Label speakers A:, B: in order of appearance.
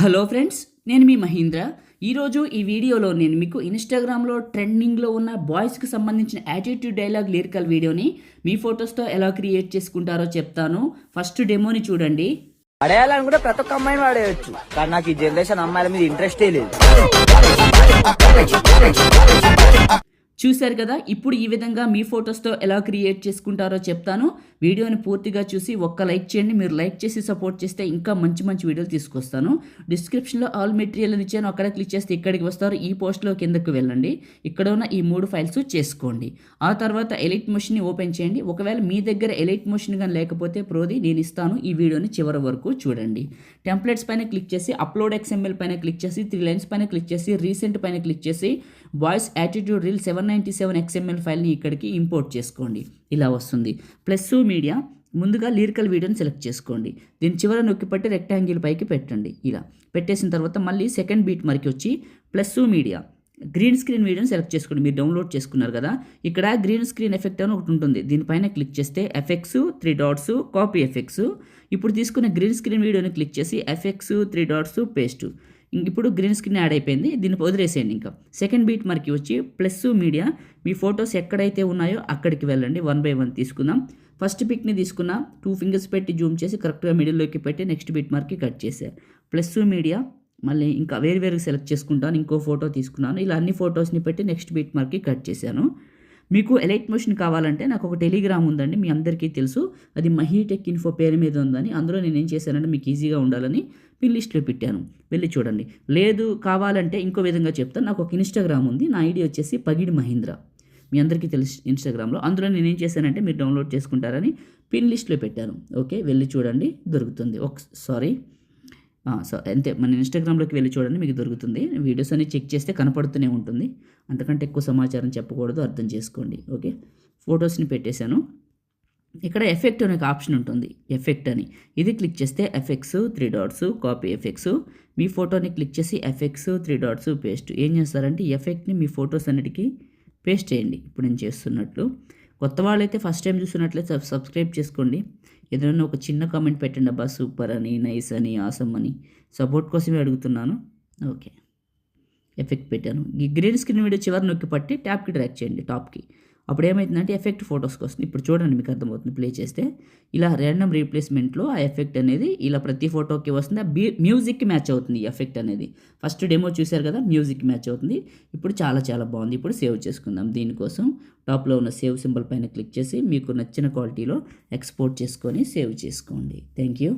A: Hello friends, నేను మీ మహీంద్ర. ఈరోజు ఈ వీడియోలో నేను మీకు ఇన్స్టాగ్రామ్లో ట్రెండింగ్లో ఉన్న బాయ్స్కి సంబంధించిన యాటిట్యూడ్ డైలాగ్ లిరికల్ వీడియోని మీ ఫొటోస్తో ఎలా క్రియేట్ చేసుకుంటారో చెప్తాను. ఫస్ట్ డెమోని చూడండి.
B: పడేయాలనుకుంటే ప్రతి ఒక్క అమ్మాయిని పడేయచ్చు, కానీ నాకు ఈ జనరేషన్ అమ్మాయిల మీద ఇంట్రెస్టే లేదు.
A: చూశారు కదా, ఇప్పుడు ఈ విధంగా మీ ఫొటోస్తో ఎలా క్రియేట్ చేసుకుంటారో చెప్తాను. వీడియోని పూర్తిగా చూసి ఒక్క లైక్ చేయండి. మీరు లైక్ చేసి సపోర్ట్ చేస్తే ఇంకా మంచి మంచి వీడియోలు తీసుకొస్తాను. డిస్క్రిప్షన్లో ఆల్ మెటీరియల్ ఇచ్చాను, అక్కడ క్లిక్ చేస్తే ఇక్కడికి వస్తారు. ఈ పోస్ట్లో కిందకు వెళ్ళండి, ఇక్కడ ఉన్న ఈ 3 ఫైల్స్ చేసుకోండి. ఆ తర్వాత ఎలైట్ మోషన్ని ఓపెన్ చేయండి. ఒకవేళ మీ దగ్గర ఎలైట్ మోషన్ కానీ లేకపోతే ప్రోది నేను ఇస్తాను. ఈ వీడియోని చివరి వరకు చూడండి. టెంప్లెట్స్ పైన క్లిక్ చేసి అప్లోడ్ XML పైన క్లిక్ చేసి 3 లైన్స్ పైన క్లిక్ చేసి రీసెంట్ పైన క్లిక్ చేసి బాయ్స్ యాటిట్యూడ్ రీల్ 797 XML ఫైల్ని ఇక్కడికి ఇంపోర్ట్ చేసుకోండి. ఇలా వస్తుంది. ప్లస్ మీడియా ముందుగా లిరికల్ వీడియోని సెలెక్ట్ చేసుకోండి. దీని చివర నొక్కి పట్టి రెక్టాంగిల్ పైకి పెట్టండి. ఇలా పెట్టేసిన తర్వాత మళ్ళీ సెకండ్ బీట్ మరికి వచ్చి ప్లస్ మీడియా గ్రీన్ స్క్రీన్ వీడియోని సెలెక్ట్ చేసుకోండి. మీరు డౌన్లోడ్ చేసుకున్నారు కదా, ఇక్కడ గ్రీన్ స్క్రీన్ ఎఫెక్ట్ అని ఒకటి ఉంటుంది. దీనిపైన క్లిక్ చేస్తే ఎఫెక్ట్స్ 3 డాట్స్ కాపీ ఎఫెక్ట్స్. ఇప్పుడు తీసుకున్న గ్రీన్ స్క్రీన్ వీడియోని క్లిక్ చేసి ఎఫెక్ట్స్ 3 డాట్స్ పేస్ట్. ఇప్పుడు గ్రీన్ స్క్రీన్ యాడ్ అయిపోయింది. దీన్ని వదిలేసేయండి. ఇంకా సెకండ్ బీట్ మరికి వచ్చి ప్లస్ మీడియా మీ ఫొటోస్ ఎక్కడైతే ఉన్నాయో అక్కడికి వెళ్ళండి. 1 by 1 తీసుకుందాం. ఫస్ట్ పిక్ని తీసుకున్న 2 ఫింగర్స్ పెట్టి జూమ్ చేసి కరెక్ట్గా మిడిల్లోకి పెట్టి నెక్స్ట్ బీట్ మార్క్కి కట్ చేశారు. ప్లస్ మీడియా మళ్ళీ ఇంకా వేరు సెలెక్ట్ చేసుకుంటాను. ఇంకో ఫోటో తీసుకున్నాను. ఇలా అన్ని ఫొటోస్ని పెట్టి నెక్స్ట్ బీట్ మార్క్కి కట్ చేశాను. మీకు ఎలైట్ మోషన్ కావాలంటే నాకు ఒక టెలిగ్రామ్ ఉందండి, మీ అందరికీ తెలుసు. అది మహీటెక్ ఇన్ఫో పేరు మీద ఉందని. అందులో నేను ఏం చేశానంటే మీకు ఈజీగా ఉండాలని పిన్ లిస్ట్లో పెట్టాను, వెళ్ళి చూడండి. లేదు కావాలంటే ఇంకో విధంగా చెప్తాను. నాకు ఒక ఇన్స్టాగ్రామ్ ఉంది, నా ఐడి వచ్చేసి పగిడి మహీంద్ర, మీ అందరికీ తెలుసు ఇన్స్టాగ్రామ్లో. అందులో నేను ఏం చేశానంటే మీరు డౌన్లోడ్ చేసుకుంటారని పిన్ లిస్ట్లో పెట్టాను. ఓకే, వెళ్ళి చూడండి, దొరుకుతుంది. అంతే, మన ఇన్స్టాగ్రామ్లోకి వెళ్ళి చూడండి, మీకు దొరుకుతుంది. వీడియోస్ అన్ని చెక్ చేస్తే కనపడుతూనే ఉంటుంది. అంతకంటే ఎక్కువ సమాచారం చెప్పకూడదు, అర్థం చేసుకోండి. ఓకే, ఫొటోస్ని పెట్టేశాను. ఇక్కడ ఎఫెక్ట్ అనే ఒక ఆప్షన్ ఉంటుంది, ఎఫెక్ట్ అని. ఇది క్లిక్ చేస్తే ఎఫెక్ట్స్ 3 డాట్స్ కాపీ ఎఫెక్ట్స్. మీ ఫోటోని క్లిక్ చేసి ఎఫెక్ట్స్ 3 డాట్స్ పేస్ట్. ఏం చేస్తారంటే ఈ ఎఫెక్ట్ని మీ ఫొటోస్ అన్నిటికీ పేస్ట్ చేయండి. ఇప్పుడు నేను చేస్తున్నట్లు. కొత్త వాళ్ళైతే ఫస్ట్ టైం చూస్తున్నట్లయితే సబ్స్క్రైబ్ చేసుకోండి. ఏదైనా ఒక చిన్న కామెంట్ పెట్టండి, అబ్బా సూపర్ అని, నైస్ అని, ఆసమ్ అని. సపోర్ట్ కోసమే అడుగుతున్నాను. ఓకే, ఎఫెక్ట్ పెట్టాను. ఈ గ్రీన్ స్క్రీన్ వీడియో చివరి నొక్కి పట్టి ట్యాప్కి డ్రాగ్ చేయండి టాప్కి. అప్పుడు ఏమవుతుందంటే ఎఫెక్ట్ ఫొటోస్కి వస్తుంది. ఇప్పుడు చూడండి, మీకు అర్థమవుతుంది. ప్లే చేస్తే ఇలా ర్యాండమ్ రీప్లేస్మెంట్లో ఆ ఎఫెక్ట్ అనేది ఇలా ప్రతి ఫోటోకి వస్తుంది. ఆ మ్యూజిక్కి మ్యాచ్ అవుతుంది ఈ ఎఫెక్ట్ అనేది. ఫస్ట్ డెమో చూశారు కదా, మ్యూజిక్ మ్యాచ్ అవుతుంది. ఇప్పుడు చాలా బాగుంది. ఇప్పుడు సేవ్ చేసుకుందాం. దీనికోసం టాప్లో ఉన్న సేవ్ సింబల్ పైన క్లిక్ చేసి మీకు నచ్చిన క్వాలిటీలో ఎక్స్పోర్ట్ చేసుకొని సేవ్ చేసుకోండి. Thank you.